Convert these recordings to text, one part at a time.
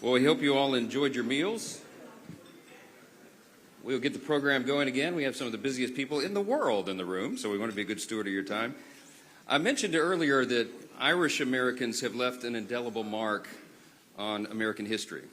Well, we hope you all enjoyed your meals. We'll get the program going again. We have some of the busiest people in the world in the room, so we want to be a good steward of your time. I mentioned earlier that Irish Americans have left an indelible mark on American history.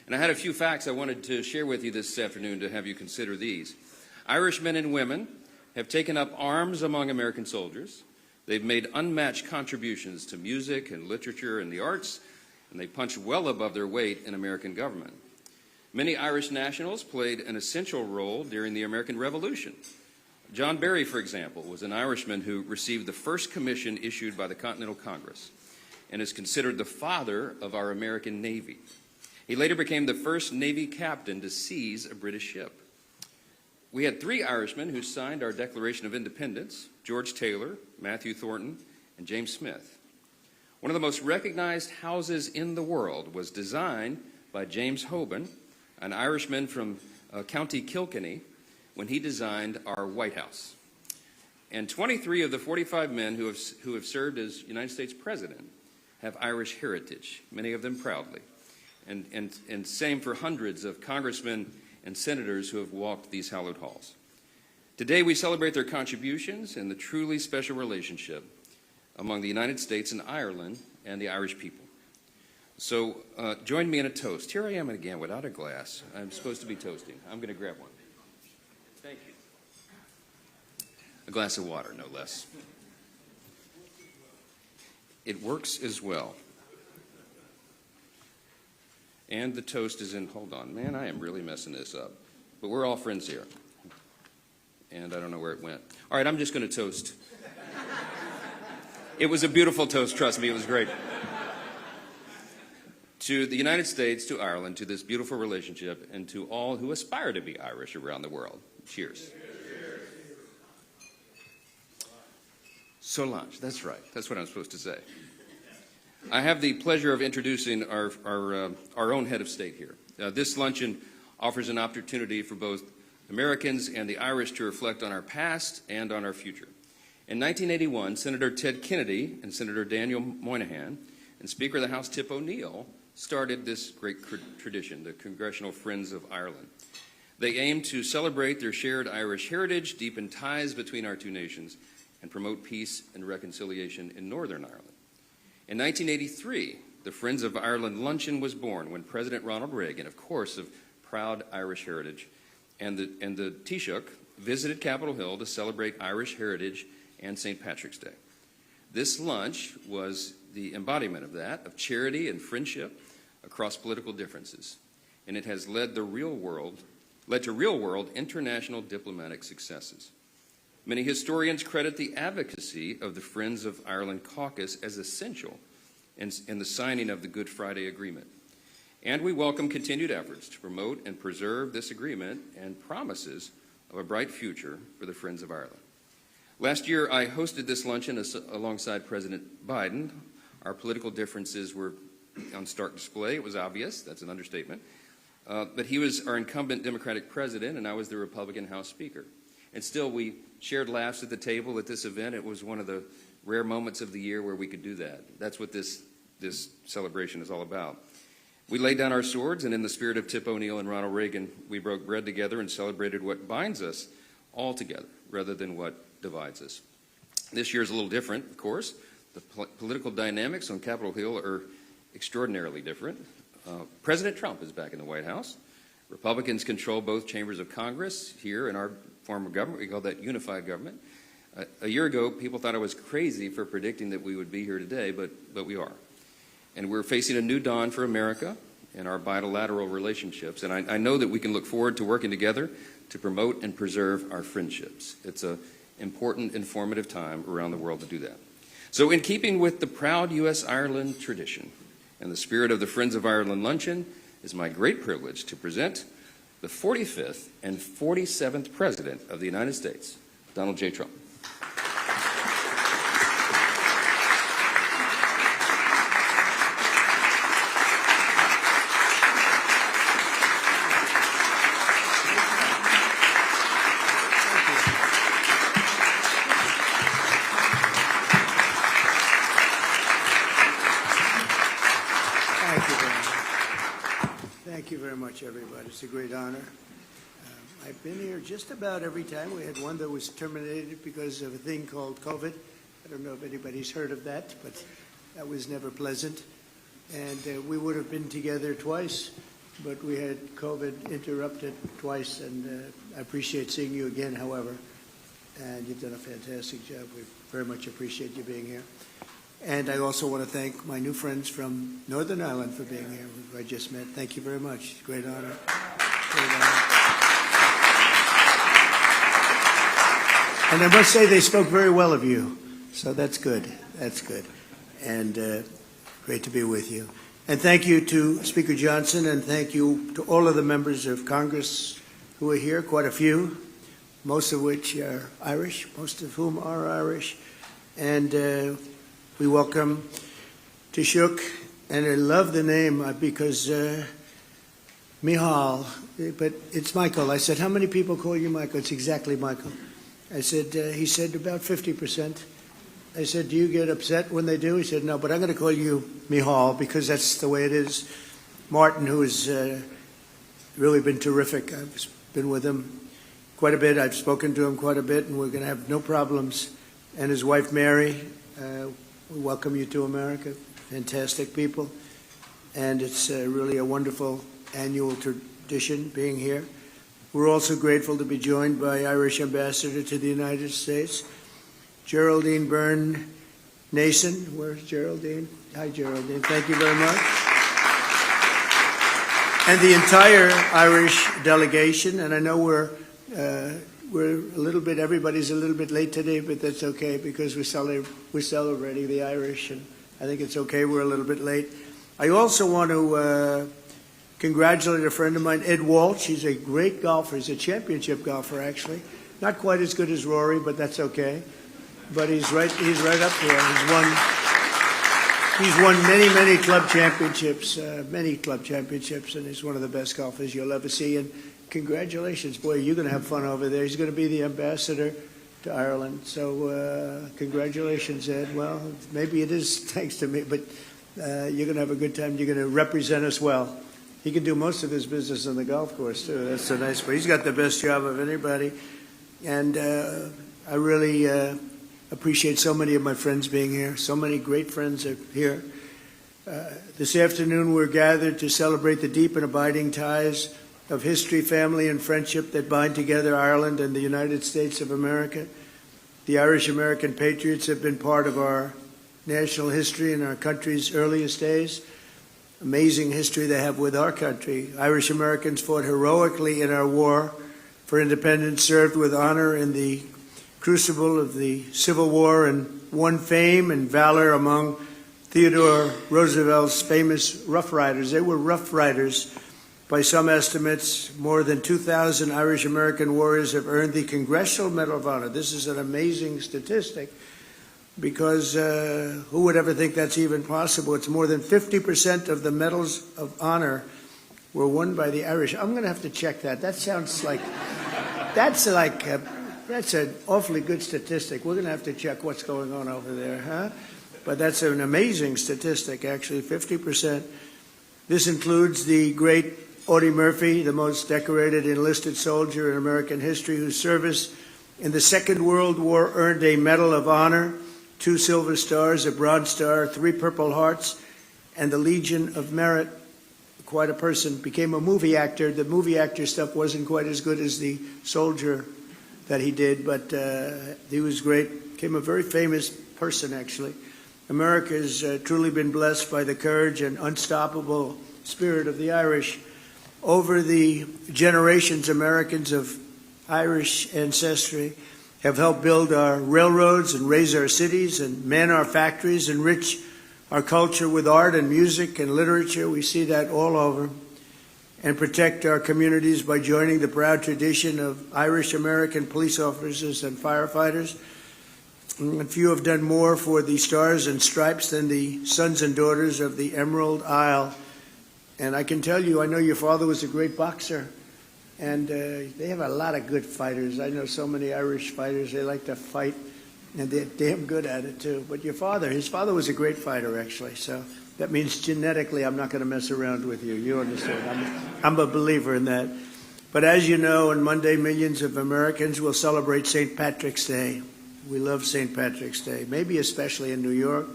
And I had a few facts I wanted to share with you this afternoon to have you consider these. Irish men and women have taken up arms among American soldiers. They've made unmatched contributions to music and literature and the arts, and they punch well above their weight in American government. Many Irish nationals played an essential role during the American Revolution. John Barry, for example, was an Irishman who received the first commission issued by the Continental Congress and is considered the father of our American Navy. He later became the first Navy captain to seize a British ship. We had three Irishmen who signed our Declaration of Independence: George Taylor, Matthew Thornton, and James Smith. One of the most recognized houses in the world was designed by James Hoban, an Irishman from County Kilkenny, when he designed our White House. And 23 of the 45 men who have served as United States President have Irish heritage, many of them proudly. And same for hundreds of congressmen and senators who have walked these hallowed halls. Today we celebrate their contributions and the truly special relationship among the United States and Ireland and the Irish people. So join me in a toast. Here I am again without a glass. I'm supposed to be toasting. I'm going to grab one. Thank you. A glass of water, no less. It works as well. And the toast is in, hold on, man, I am really messing this up. But we're all friends here. And I don't know where it went. All right, I'm just going to toast. It was a beautiful toast, trust me, it was great. To the United States, to Ireland, to this beautiful relationship, and to all who aspire to be Irish around the world. Cheers. Solange, that's right. That's what I'm supposed to say. I have the pleasure of introducing our own head of state here. This luncheon offers an opportunity for both Americans and the Irish to reflect on our past and on our future. In 1981, Senator Ted Kennedy and Senator Daniel Moynihan and Speaker of the House Tip O'Neill started this great tradition, the Congressional Friends of Ireland. They aim to celebrate their shared Irish heritage, deepen ties between our two nations, and promote peace and reconciliation in Northern Ireland. In 1983, the Friends of Ireland Luncheon was born when President Ronald Reagan, of course of proud Irish heritage, and the Taoiseach visited Capitol Hill to celebrate Irish heritage and St. Patrick's Day. This lunch was the embodiment of that, of charity and friendship across political differences, and it has led to real-world international diplomatic successes. Many historians credit the advocacy of the Friends of Ireland caucus as essential in the signing of the Good Friday Agreement. And we welcome continued efforts to promote and preserve this agreement and promises of a bright future for the Friends of Ireland. Last year, I hosted this luncheon alongside President Biden. Our political differences were on stark display. It was obvious. That's an understatement. But he was our incumbent Democratic president, and I was the Republican House Speaker. And still, we shared laughs at the table at this event. It was one of the rare moments of the year where we could do that. That's what this celebration is all about. We laid down our swords, and in the spirit of Tip O'Neill and Ronald Reagan, we broke bread together and celebrated what binds us all together rather than what divides us. This year is a little different, of course. The political dynamics on Capitol Hill are extraordinarily different. President Trump is back in the White House. Republicans control both chambers of Congress. Here in our form of government, we call that unified government. A year ago, people thought I was crazy for predicting that we would be here today, but we are. And we're facing a new dawn for America and our bilateral relationships. And I know that we can look forward to working together to promote and preserve our friendships. It's an important, informative time around the world to do that. So in keeping with the proud U.S.-Ireland tradition and the spirit of the Friends of Ireland Luncheon, it's my great privilege to present the 45th and 47th President of the United States, Donald J. Trump. Thank you very much, everybody. It's a great honor. I've been here just about every time. We had one that was terminated because of a thing called COVID. I don't know if anybody's heard of that, but that was never pleasant. And we would have been together twice, but we had COVID interrupted twice, and I appreciate seeing you again, however. And you've done a fantastic job. We very much appreciate you being here. And I also want to thank my new friends from Northern Ireland for being here, who I just met. Thank you very much. It's a great honor. Great honor. And I must say they spoke very well of you. So that's good. That's good. And great to be with you. And thank you to Speaker Johnson, and thank you to all of the members of Congress who are here, quite a few, most of which are Irish, most of whom are Irish. And we welcome Taoiseach, and I love the name because Michal, but it's Michael. I said, how many people call you Michael? It's exactly Michael. I said, he said, about 50%. I said, do you get upset when they do? He said, no, but I'm going to call you Michal because that's the way it is. Martin, who has really been terrific. I've been with him quite a bit. I've spoken to him quite a bit, and we're going to have no problems. And his wife, Mary, we welcome you to America. Fantastic people. And it's really a wonderful annual tradition being here. We're also grateful to be joined by Irish Ambassador to the United States, Geraldine Byrne Nason. Where's Geraldine? Hi, Geraldine. Thank you very much. And the entire Irish delegation. And I know we're a little bit, everybody's a little bit late today, but that's okay because we're celebrating the Irish, and I think it's okay we're a little bit late. I also want to congratulate a friend of mine, Ed Walsh. He's a great golfer. He's a championship golfer, actually. Not quite as good as Rory, but that's okay. But he's right up there. He's won many club championships, and he's one of the best golfers you'll ever see. And congratulations, boy, you're going to have fun over there. He's going to be the ambassador to Ireland. So congratulations, Ed. Well, maybe it is thanks to me, but you're going to have a good time. You're going to represent us well. He can do most of his business on the golf course, too. That's so nice. But he's got the best job of anybody. And I really appreciate so many of my friends being here. So many great friends are here. This afternoon, we're gathered to celebrate the deep and abiding ties of history, family, and friendship that bind together Ireland and the United States of America. The Irish-American patriots have been part of our national history in our country's earliest days. Amazing history they have with our country. Irish-Americans fought heroically in our war for independence, served with honor in the crucible of the Civil War, and won fame and valor among Theodore Roosevelt's famous Rough Riders. They were Rough Riders. By some estimates, more than 2,000 Irish-American warriors have earned the Congressional Medal of Honor. This is an amazing statistic because who would ever think that's even possible? It's more than 50% of the medals of honor were won by the Irish. I'm going to have to check that. That sounds like, that's an awfully good statistic. We're going to have to check what's going on over there, huh? But that's an amazing statistic, actually, 50%. This includes the great Audie Murphy, the most decorated enlisted soldier in American history, whose service in the Second World War earned a Medal of Honor, 2 Silver Stars, a Bronze Star, 3 Purple Hearts, and the Legion of Merit. Quite a person. Became a movie actor. The movie actor stuff wasn't quite as good as the soldier that he did, but he was great. Became a very famous person, actually. America has truly been blessed by the courage and unstoppable spirit of the Irish. Over the generations, Americans of Irish ancestry have helped build our railroads and raise our cities and man our factories, enrich our culture with art and music and literature. We see that all over. And protect our communities by joining the proud tradition of Irish-American police officers and firefighters. And few have done more for the Stars and Stripes than the sons and daughters of the Emerald Isle. And I can tell you, I know your father was a great boxer, and they have a lot of good fighters. I know so many Irish fighters. They like to fight, and they're damn good at it, too. But his father was a great fighter, actually. So that means genetically I'm not going to mess around with you. You understand? I'm a believer in that. But as you know, on Monday, millions of Americans will celebrate St. Patrick's Day. We love St. Patrick's Day, maybe especially in New York.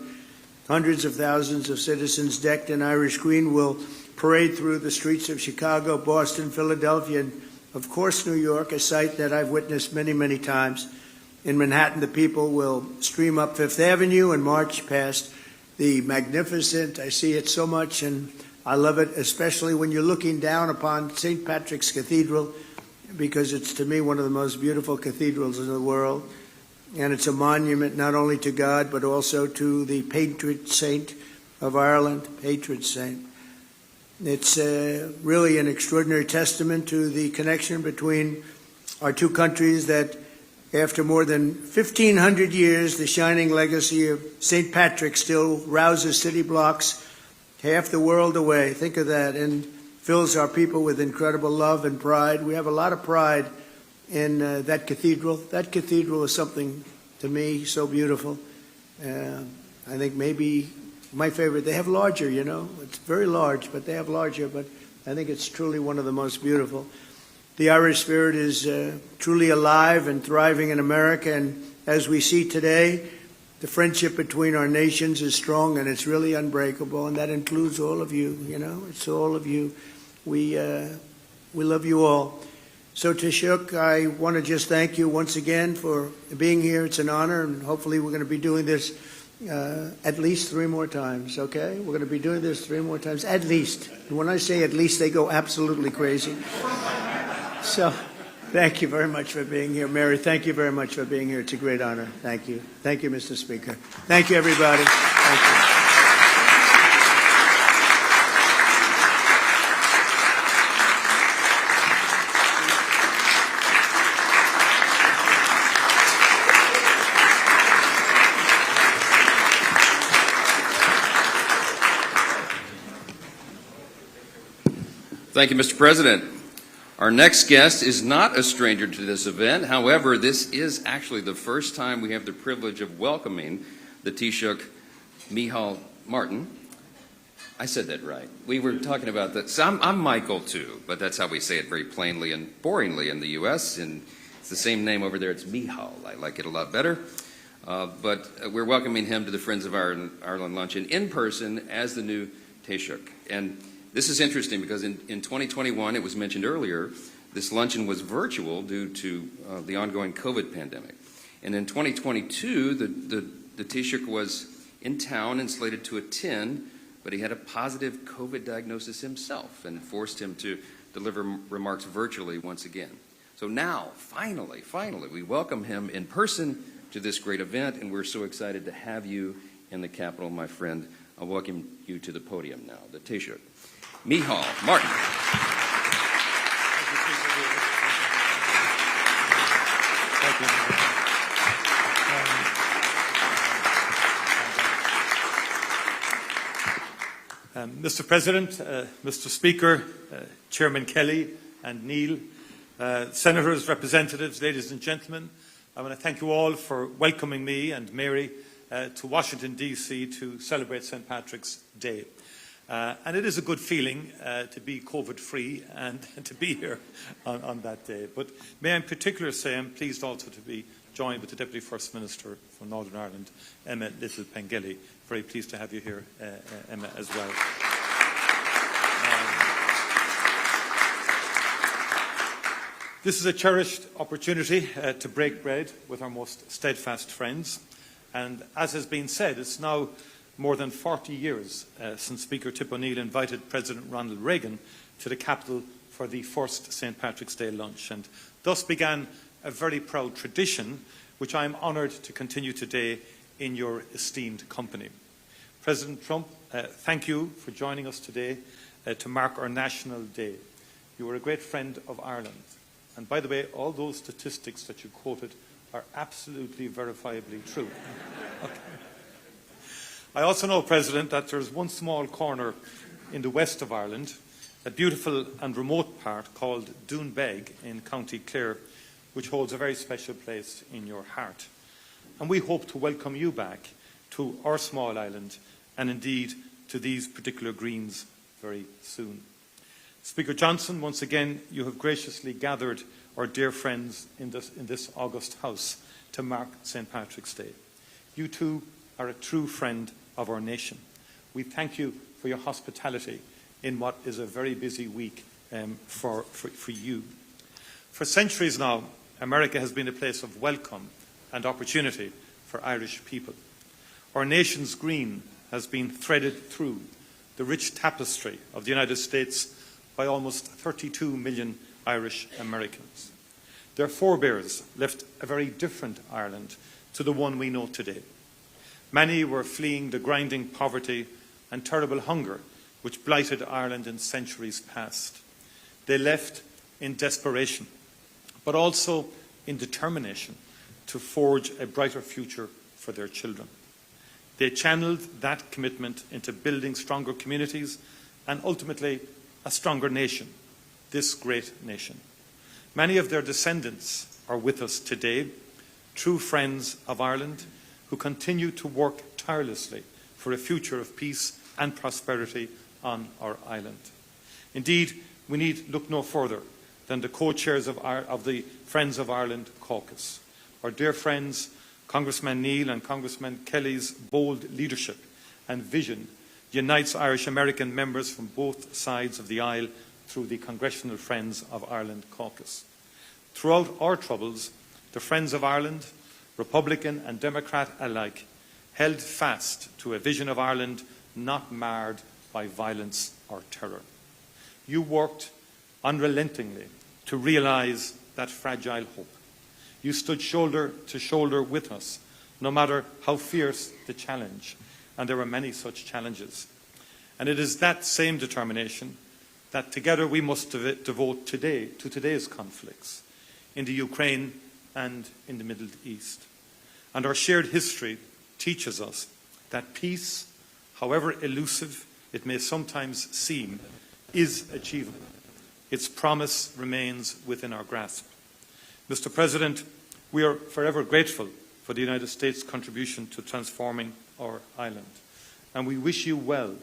Hundreds of thousands of citizens decked in Irish green will parade through the streets of Chicago, Boston, Philadelphia, and of course New York, a sight that I've witnessed many, many times. In Manhattan, the people will stream up Fifth Avenue and march past the magnificent, I see it so much, and I love it, especially when you're looking down upon St. Patrick's Cathedral, because it's, to me, one of the most beautiful cathedrals in the world. And it's a monument not only to God, but also to the patron saint of Ireland, patron saint. It's really an extraordinary testament to the connection between our two countries that after more than 1,500 years, the shining legacy of St. Patrick still rouses city blocks half the world away. Think of that, and fills our people with incredible love and pride. We have a lot of pride in that cathedral. That cathedral is something, to me, so beautiful. I think maybe my favorite, they have larger, you know. It's very large, but they have larger, but I think it's truly one of the most beautiful. The Irish spirit is truly alive and thriving in America, and as we see today, the friendship between our nations is strong and it's really unbreakable, and that includes all of you, you know. It's all of you. We love you all. So Taoiseach, I want to just thank you once again for being here. It's an honor, and hopefully we're going to be doing this at least 3 more times, okay? We're going to be doing this 3 more times, at least. And when I say at least, they go absolutely crazy. So thank you very much for being here. Mary, thank you very much for being here. It's a great honor. Thank you. Thank you, Mr. Speaker. Thank you, everybody. Thank you. Thank you, Mr. President. Our next guest is not a stranger to this event. However, this is actually the first time we have the privilege of welcoming the Taoiseach Micheál Martin. I said that right. We were talking about that. So I'm Michael, too, but that's how we say it very plainly and boringly in the U.S., and it's the same name over there. It's Micheál. I like it a lot better. But we're welcoming him to the Friends of Ireland Luncheon in person as the new Taoiseach. And this is interesting because in 2021, it was mentioned earlier, this luncheon was virtual due to the ongoing COVID pandemic. And in 2022, the Taoiseach was in town and slated to attend, but he had a positive COVID diagnosis himself and forced him to deliver remarks virtually once again. So now, finally, we welcome him in person to this great event, and we're so excited to have you in the Capitol, my friend. I'll welcome you to the podium now, the Taoiseach Micheál Martin. Thank you. Mr. President, Mr. Speaker, Chairman Kelly and Neil, Senators, Representatives, ladies and gentlemen, I want to thank you all for welcoming me and Mary to Washington, D.C. to celebrate St. Patrick's Day. And it is a good feeling to be COVID-free and to be here on that day. But may I in particular say I'm pleased also to be joined with the Deputy First Minister from Northern Ireland, Emma Little-Pengelly. Very pleased to have you here, Emma, as well. This is a cherished opportunity to break bread with our most steadfast friends. And as has been said, it's now more than 40 years since Speaker Tip O'Neill invited President Ronald Reagan to the Capitol for the first St. Patrick's Day lunch, and thus began a very proud tradition which I am honoured to continue today in your esteemed company. President Trump, thank you for joining us today to mark our National Day. You are a great friend of Ireland, and by the way, all those statistics that you quoted are absolutely verifiably true. Okay. I also know, President, that there is one small corner in the west of Ireland, a beautiful and remote part called Doonbeg in County Clare, which holds a very special place in your heart. And we hope to welcome you back to our small island and indeed to these particular greens very soon. Speaker Johnson, once again, you have graciously gathered our dear friends in this august House to mark St. Patrick's Day. You too are a true friend of our nation. We thank you for your hospitality in what is a very busy week for you. For centuries now, America has been a place of welcome and opportunity for Irish people. Our nation's green has been threaded through the rich tapestry of the United States by almost 32 million Irish Americans. Their forebears left a very different Ireland to the one we know today. Many were fleeing the grinding poverty and terrible hunger which blighted Ireland in centuries past. They left in desperation, but also in determination to forge a brighter future for their children. They channeled that commitment into building stronger communities and ultimately a stronger nation, this great nation. Many of their descendants are with us today, true friends of Ireland who continue to work tirelessly for a future of peace and prosperity on our island. Indeed, we need look no further than the co-chairs of the Friends of Ireland caucus. Our dear friends, Congressman Neil and Congressman Kelly's bold leadership and vision unites Irish American members from both sides of the aisle through the Congressional Friends of Ireland caucus. Throughout our troubles, the Friends of Ireland, Republican and Democrat alike, held fast to a vision of Ireland not marred by violence or terror. You worked unrelentingly to realise that fragile hope. You stood shoulder to shoulder with us, no matter how fierce the challenge, and there were many such challenges. And it is that same determination that together we must devote today to today's conflicts in the Ukraine and in the Middle East. And our shared history teaches us that peace, however elusive it may sometimes seem, is achievable. Its promise remains within our grasp. Mr. President, we are forever grateful for the United States' contribution to transforming our island, and we wish you well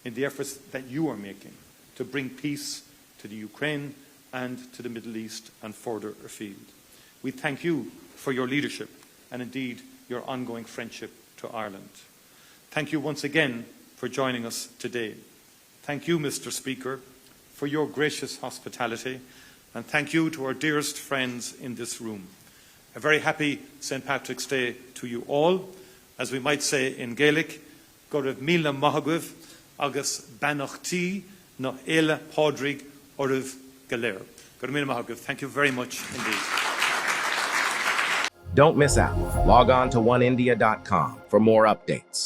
in the efforts that you are making to bring peace to the Ukraine and to the Middle East and further afield. We thank you for your leadership and indeed your ongoing friendship to Ireland. Thank you once again for joining us today. Thank you, Mr. Speaker, for your gracious hospitality, and thank you to our dearest friends in this room. A very happy St. Patrick's Day to you all. As we might say in Gaelic, go raibh míle maithagah agus banachtaí na éile pádraig oraibh go léir. Go raibh míle maithagah. Thank you very much indeed. Don't miss out. Log on to oneindia.com for more updates.